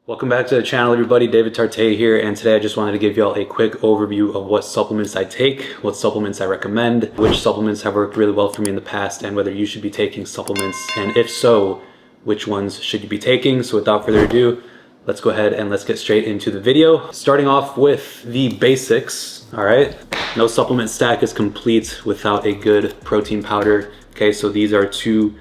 Welcome back to the channel, everybody. David Tarte here, and today I just wanted to give y'all a quick overview of what supplements I take, what supplements I recommend, which supplements have worked really well for me in the past, and whether you should be taking supplements, and if so, which ones should you be taking. So without further ado, let's go ahead and let's get straight into the video. Starting off with the basics, all right? No supplement stack is complete without a good protein powder. Okay, so these are two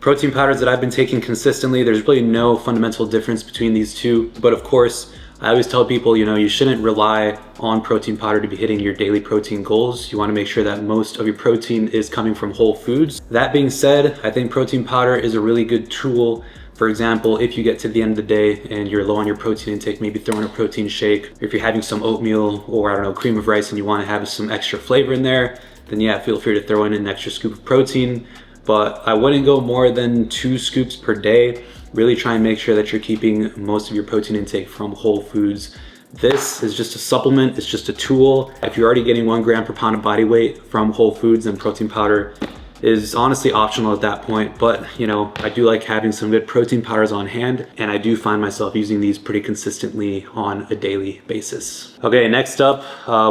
protein powders that I've been taking consistently. There's really no fundamental difference between these two, but of course, I always tell people, you shouldn't rely on protein powder to be hitting your daily protein goals. You want to make sure that most of your protein is coming from whole foods. That being said, I think protein powder is a really good tool. For example, if you get to the end of the day and you're low on your protein intake, maybe throw in a protein shake, or if you're having some oatmeal or I don't know, cream of rice and you want to have some extra flavor in there, then yeah, feel free to throw in an extra scoop of protein. But I wouldn't go more than 2 scoops per day. Really try and make sure that you're keeping most of your protein intake from whole foods. This is just a supplement, it's just a tool. If you're already getting 1 gram per pound of body weight from whole foods, then protein powder is honestly optional at that point. But I do like having some good protein powders on hand, and I do find myself using these pretty consistently on a daily basis. Okay, next up,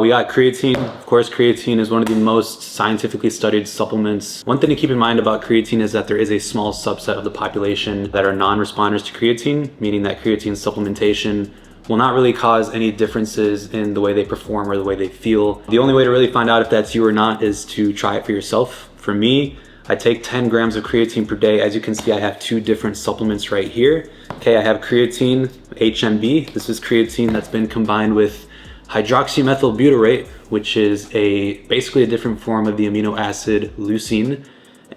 we got creatine. Of course, creatine is one of the most scientifically studied supplements. One thing to keep in mind about creatine is that there is a small subset of the population that are non-responders to creatine, meaning that creatine supplementation will not really cause any differences in the way they perform or the way they feel. The only way to really find out if that's you or not is to try it for yourself. For me, I take 10 grams of creatine per day. As you can see, I have 2 different supplements right here. Okay, I have creatine HMB. This is creatine that's been combined with hydroxymethylbutyrate, which is basically a different form of the amino acid leucine.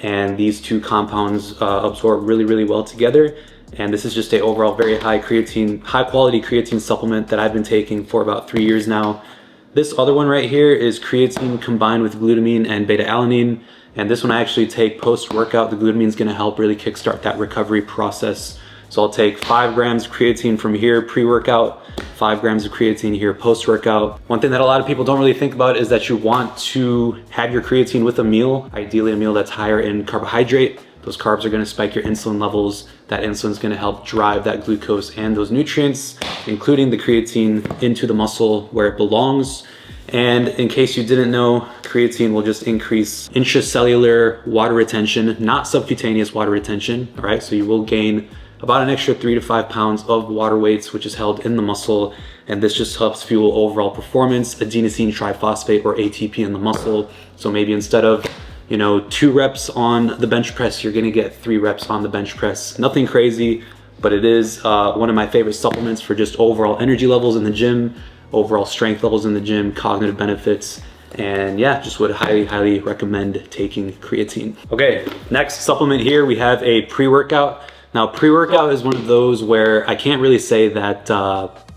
And these 2 compounds absorb really well together. And this is just a overall very high quality creatine supplement that I've been taking for about 3 years now. This other one right here is creatine combined with glutamine and beta-alanine. And this one I actually take post-workout. The glutamine is gonna help really kickstart that recovery process. So I'll take 5 grams of creatine from here pre-workout, 5 grams of creatine here post-workout. One thing that a lot of people don't really think about is that you want to have your creatine with a meal, ideally a meal that's higher in carbohydrate. Those carbs are gonna spike your insulin levels. That insulin is gonna help drive that glucose and those nutrients, including the creatine, into the muscle where it belongs. And in case you didn't know, creatine will just increase intracellular water retention, not subcutaneous water retention, all right? So you will gain about an extra 3 to 5 pounds of water weights, which is held in the muscle. And this just helps fuel overall performance, adenosine triphosphate or ATP in the muscle. So maybe instead of 2 reps on the bench press, you're gonna get 3 reps on the bench press. Nothing crazy, but it is one of my favorite supplements for just overall energy levels in the gym, overall strength levels in the gym, cognitive benefits, and yeah, just would highly recommend taking creatine. Okay, next supplement here, we have a pre-workout. Now, pre-workout is one of those where I can't really say that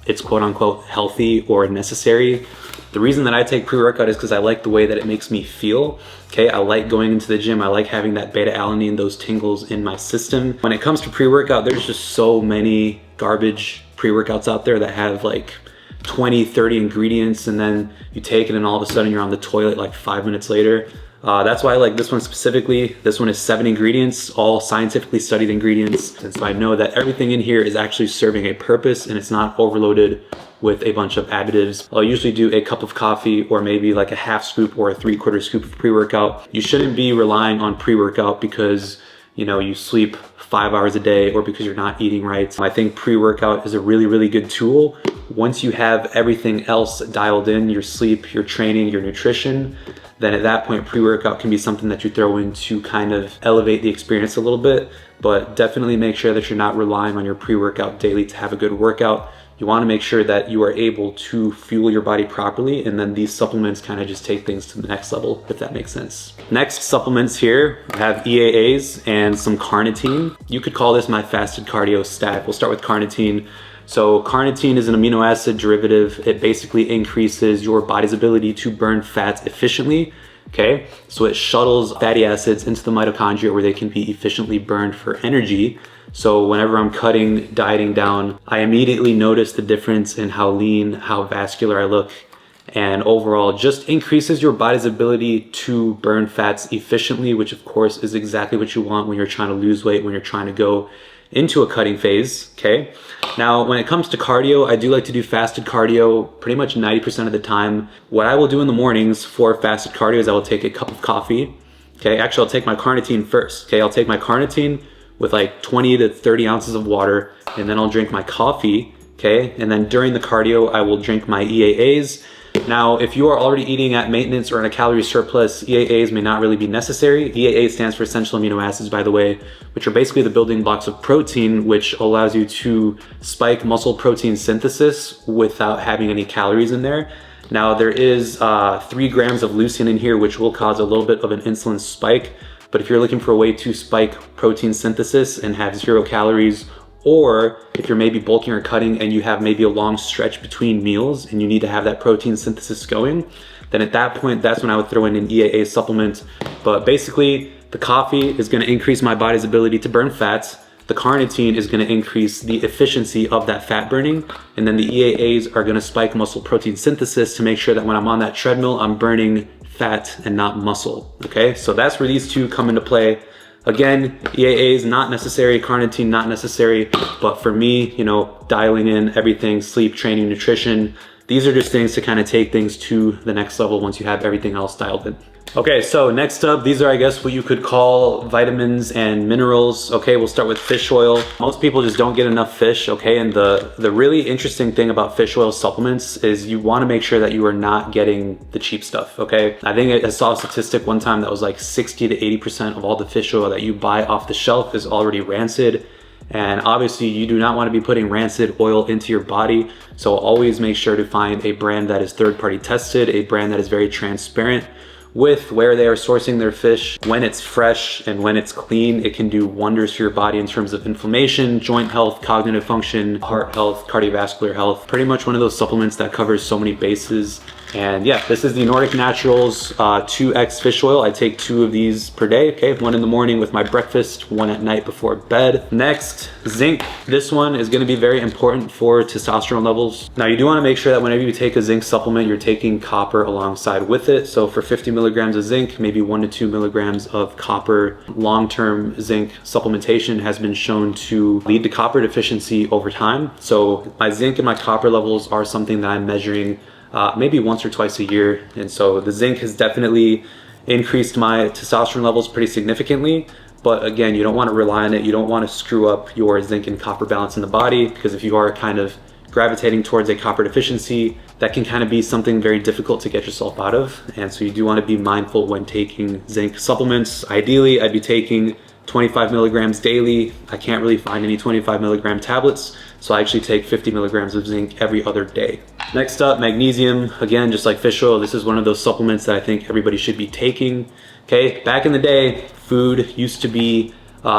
it's quote unquote healthy or necessary. The reason that I take pre-workout is because I like the way that it makes me feel. Okay, I like going into the gym. I like having that beta-alanine, those tingles in my system. When it comes to pre-workout, there's just so many garbage pre-workouts out there that have like 20, 30 ingredients, and then you take it and all of a sudden you're on the toilet like 5 minutes later. That's why I like this one specifically. This one is 7 ingredients, all scientifically studied ingredients. And so I know that everything in here is actually serving a purpose and it's not overloaded with a bunch of additives. I'll usually do a cup of coffee or maybe like a half scoop or a 3/4 scoop of pre-workout. You shouldn't be relying on pre-workout because you sleep 5 hours a day or because you're not eating right. I think pre-workout is a really good tool. Once you have everything else dialed in, your sleep, your training, your nutrition, then at that point, pre-workout can be something that you throw in to kind of elevate the experience a little bit, but definitely make sure that you're not relying on your pre-workout daily to have a good workout. You want to make sure that you are able to fuel your body properly, and then these supplements kind of just take things to the next level, if that makes sense. Next supplements here, we have EAAs and some carnitine. You could call this my fasted cardio stack. We'll start with carnitine. So carnitine is an amino acid derivative. It basically increases your body's ability to burn fats efficiently. Okay, so it shuttles fatty acids into the mitochondria where they can be efficiently burned for energy. So whenever I'm dieting down, I immediately notice the difference in how lean, how vascular I look, and overall just increases your body's ability to burn fats efficiently, which of course is exactly what you want when you're trying to lose weight, when you're trying to go into a cutting phase, okay? Now, when it comes to cardio, I do like to do fasted cardio pretty much 90% of the time. What I will do in the mornings for fasted cardio is I will take a cup of coffee, okay? Actually, I'll take my carnitine first, okay? I'll take my carnitine with like 20 to 30 ounces of water, and then I'll drink my coffee, okay? And then during the cardio, I will drink my EAAs. Now, if you are already eating at maintenance or in a calorie surplus, EAAs may not really be necessary. EAA stands for essential amino acids, by the way, which are basically the building blocks of protein, which allows you to spike muscle protein synthesis without having any calories in there. Now, there is 3 grams of leucine in here, which will cause a little bit of an insulin spike. But if you're looking for a way to spike protein synthesis and have 0 calories, or if you're maybe bulking or cutting and you have maybe a long stretch between meals and you need to have that protein synthesis going, then at that point, that's when I would throw in an EAA supplement. But basically, the coffee is gonna increase my body's ability to burn fats. The carnitine is gonna increase the efficiency of that fat burning. And then the EAAs are gonna spike muscle protein synthesis to make sure that when I'm on that treadmill, I'm burning fat and not muscle, okay? So that's where these two come into play. Again, EAAs not necessary, carnitine not necessary, but for me, you know, dialing in everything, sleep, training, nutrition, these are just things to kind of take things to the next level once you have everything else dialed in. Okay, so next up, these are, I guess, what you could call vitamins and minerals. Okay, we'll start with fish oil. Most people just don't get enough fish, okay? And the really interesting thing about fish oil supplements is you wanna make sure that you are not getting the cheap stuff, okay? I think I saw a statistic one time that was like 60 to 80% of all the fish oil that you buy off the shelf is already rancid. And obviously you do not want to be putting rancid oil into your body. So always make sure to find a brand that is third-party tested, a brand that is very transparent with where they are sourcing their fish. When it's fresh and when it's clean, it can do wonders for your body in terms of inflammation, joint health, cognitive function, heart health, cardiovascular health. Pretty much one of those supplements that covers so many bases. And yeah, this is the Nordic Naturals 2X fish oil. I take 2 of these per day, okay? 1 in the morning with my breakfast, 1 at night before bed. Next, zinc. This one is gonna be very important for testosterone levels. Now you do wanna make sure that whenever you take a zinc supplement, you're taking copper alongside with it. So for 50 milligrams of zinc, maybe 1 to 2 milligrams of copper. Long-term zinc supplementation has been shown to lead to copper deficiency over time. So my zinc and my copper levels are something that I'm measuring maybe once or twice a year. And so the zinc has definitely increased my testosterone levels pretty significantly. But again, you don't want to rely on it. You don't want to screw up your zinc and copper balance in the body, because if you are kind of gravitating towards a copper deficiency, that can kind of be something very difficult to get yourself out of. And so you do want to be mindful when taking zinc supplements. Ideally, I'd be taking 25 milligrams daily. I can't really find any 25 milligram tablets, so I actually take 50 milligrams of zinc every other day. Next up, magnesium. Again, just like fish oil, this is one of those supplements that I think everybody should be taking. Okay, back in the day, food used to be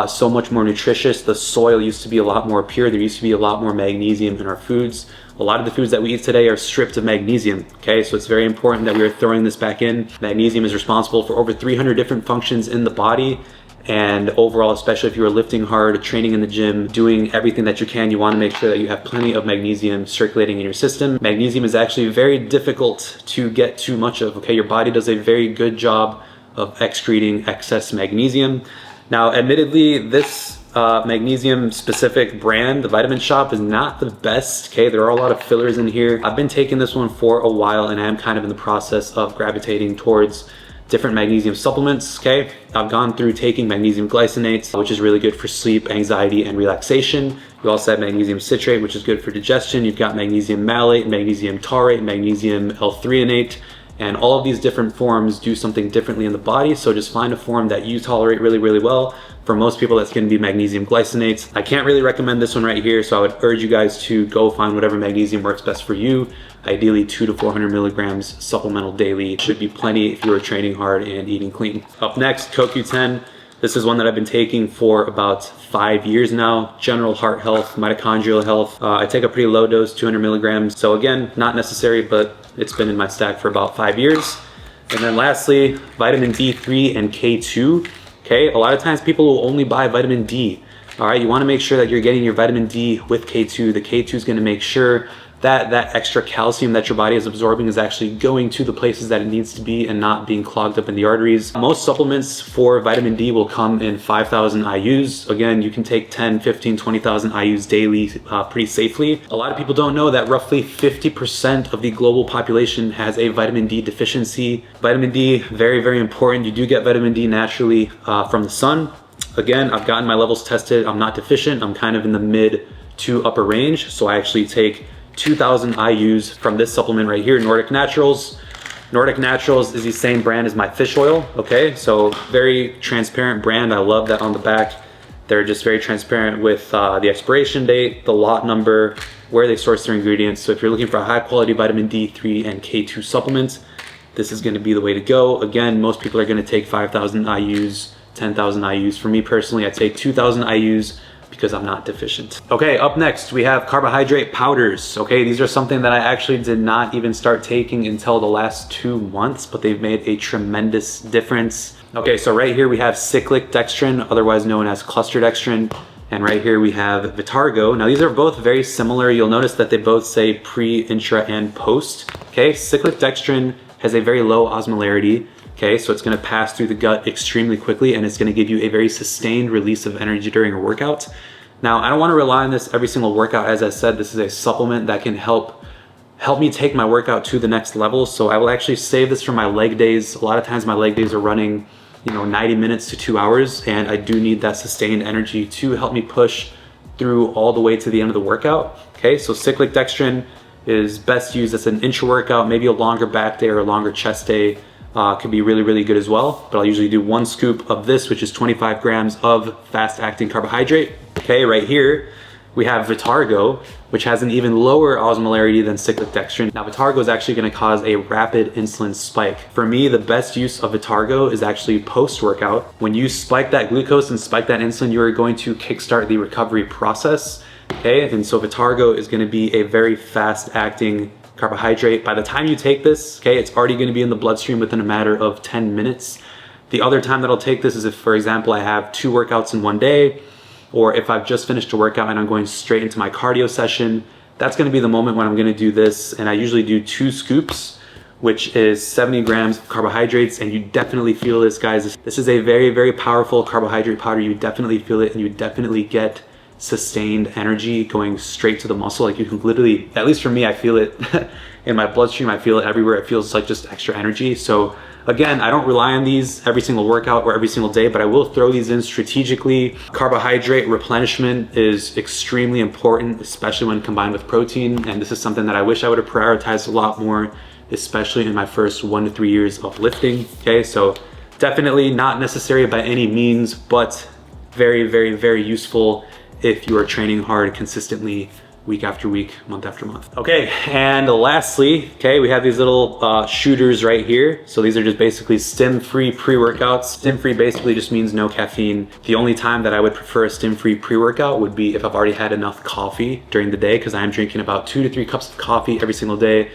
so much more nutritious. The soil used to be a lot more pure. There used to be a lot more magnesium in our foods. A lot of the foods that we eat today are stripped of magnesium, okay? So it's very important that we are throwing this back in. Magnesium is responsible for over 300 different functions in the body. And overall, especially if you are lifting hard, training in the gym, doing everything that you can, you want to make sure that you have plenty of magnesium circulating in your system. Magnesium is actually very difficult to get too much of, okay? Your body does a very good job of excreting excess magnesium. Now, admittedly, this magnesium specific brand, the Vitamin Shop, is not the best, okay? There are a lot of fillers in here. I've been taking this one for a while and I am kind of in the process of gravitating towards different magnesium supplements, okay? I've gone through taking magnesium glycinate, which is really good for sleep, anxiety, and relaxation. You also have magnesium citrate, which is good for digestion. You've got magnesium malate, magnesium taurate, magnesium L-threonate, and all of these different forms do something differently in the body. So just find a form that you tolerate really, really well. For most people, that's gonna be magnesium glycinate. I can't really recommend this one right here, so I would urge you guys to go find whatever magnesium works best for you. Ideally 200 to 400 milligrams supplemental daily should be plenty if you are training hard and eating clean. Up next, CoQ10. This is one that I've been taking for about 5 years now. General heart health, mitochondrial health. I take a pretty low dose, 200 milligrams. So again, not necessary, but it's been in my stack for about 5 years. And then lastly, vitamin D3 and K2. Okay, a lot of times people will only buy vitamin D. All right, you wanna make sure that you're getting your vitamin D with K2. The K2 is gonna make sure that extra calcium that your body is absorbing is actually going to the places that it needs to be and not being clogged up in the arteries. Most supplements for vitamin D will come in 5,000 IUs. Again, you can take 10, 15, 20,000 IUs daily pretty safely. A lot of people don't know that roughly 50% of the global population has a vitamin D deficiency. Vitamin D, very, very important. You do get vitamin D naturally from the sun. Again, I've gotten my levels tested. I'm not deficient. I'm kind of in the mid to upper range. So I actually take 2,000 IUs from this supplement right here, Nordic Naturals. Nordic Naturals is the same brand as my fish oil, okay? So very transparent brand. I love that on the back. They're just very transparent with the expiration date, the lot number, where they source their ingredients. So if you're looking for a high quality vitamin D3 and K2 supplement, this is gonna be the way to go. Again, most people are gonna take 5,000 IUs, 10,000 IUs. For me personally, I take 2,000 IUs because I'm not deficient. Okay, up next we have carbohydrate powders. Okay, these are something that I actually did not even start taking until the last 2 months, but they've made a tremendous difference. Okay, so right here we have cyclic dextrin, otherwise known as cluster dextrin. And right here we have Vitargo. Now these are both very similar. You'll notice that they both say pre, intra, and post. Okay, cyclic dextrin has a very low osmolarity. Okay, so it's gonna pass through the gut extremely quickly and it's gonna give you a very sustained release of energy during a workout. Now, I don't wanna rely on this every single workout. As I said, this is a supplement that can help me take my workout to the next level. So I will actually save this for my leg days. A lot of times my leg days are running, 90 minutes to 2 hours, and I do need that sustained energy to help me push through all the way to the end of the workout. Okay, so cyclic dextrin is best used as an intra workout, maybe a longer back day or a longer chest day. Could be really, really good as well. But I'll usually do 1 scoop of this, which is 25 grams of fast-acting carbohydrate. Okay, right here, we have Vitargo, which has an even lower osmolarity than cyclic dextrin. Now, Vitargo is actually gonna cause a rapid insulin spike. For me, the best use of Vitargo is actually post-workout. When you spike that glucose and spike that insulin, you are going to kickstart the recovery process. Okay, and so Vitargo is gonna be a very fast-acting carbohydrate. By the time you take this, okay, it's already gonna be in the bloodstream within a matter of 10 minutes. The other time that I'll take this is if, for example, I have 2 workouts in one day, or if I've just finished a workout and I'm going straight into my cardio session. That's gonna be the moment when I'm gonna do this, and I usually do 2 scoops, which is 70 grams of carbohydrates, and you definitely feel this, guys. This is a very, very powerful carbohydrate powder. You definitely feel it, and you definitely get sustained energy going straight to the muscle. Like you can literally, at least for me, I feel it in my bloodstream. I feel it everywhere. It feels like just extra energy. So again, I don't rely on these every single workout or every single day, but I will throw these in strategically. Carbohydrate replenishment is extremely important, especially when combined with protein. And this is something that I wish I would have prioritized a lot more, especially in my first 1 to 3 years of lifting. Okay, so definitely not necessary by any means, but very, very, very useful if you are training hard consistently week after week, month after month. Okay, and lastly, okay, we have these little shooters right here. So these are just basically Stim-Free pre-workouts. Stim-Free basically just means no caffeine. The only time that I would prefer a Stim-Free pre-workout would be if I've already had enough coffee during the day, because I am drinking about 2 to 3 cups of coffee every single day.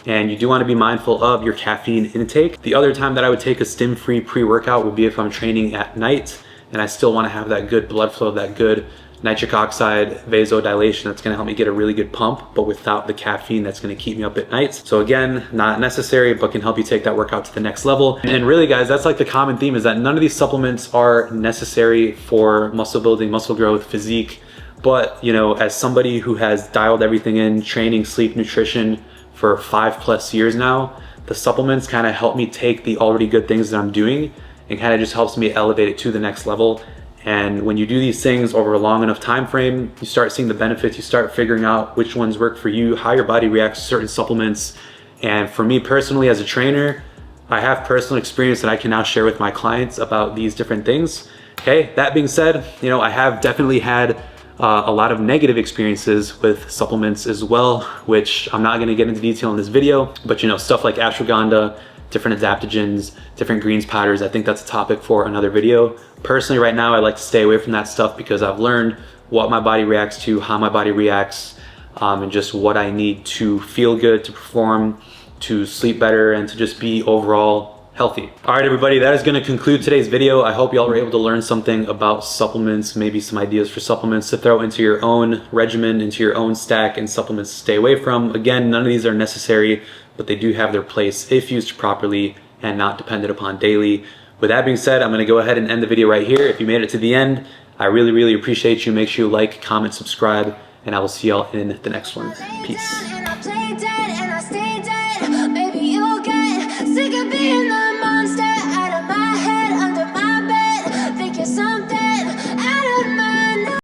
And you do want to be mindful of your caffeine intake. The other time that I would take a Stim-Free pre-workout would be if I'm training at night and I still want to have that good blood flow, that good nitric oxide vasodilation that's going to help me get a really good pump, but without the caffeine that's going to keep me up at night. So again, not necessary, but can help you take that workout to the next level. And really, guys, that's like the common theme, is that none of these supplements are necessary for muscle building, muscle growth, physique. But as somebody who has dialed everything in, training, sleep, nutrition for 5+ years now, the supplements kind of help me take the already good things that I'm doing and kind of just helps me elevate it to the next level. And when you do these things over a long enough time frame, you start seeing the benefits, you start figuring out which ones work for you, how your body reacts to certain supplements. And for me personally, as a trainer, I have personal experience that I can now share with my clients about these different things. Okay, that being said, I have definitely had a lot of negative experiences with supplements as well, which I'm not gonna get into detail in this video, but stuff like ashwagandha, different adaptogens, different greens powders, I think that's a topic for another video. Personally, right now, I like to stay away from that stuff because I've learned what my body reacts to, how my body reacts, and just what I need to feel good, to perform, to sleep better, and to just be overall healthy. All right, everybody, that is gonna conclude today's video. I hope y'all were able to learn something about supplements, maybe some ideas for supplements to throw into your own regimen, into your own stack, and supplements to stay away from. Again, none of these are necessary, but they do have their place if used properly and not dependent upon daily. With that being said, I'm gonna go ahead and end the video right here. If you made it to the end, I really, really appreciate you. Make sure you like, comment, subscribe, and I will see y'all in the next one. Peace.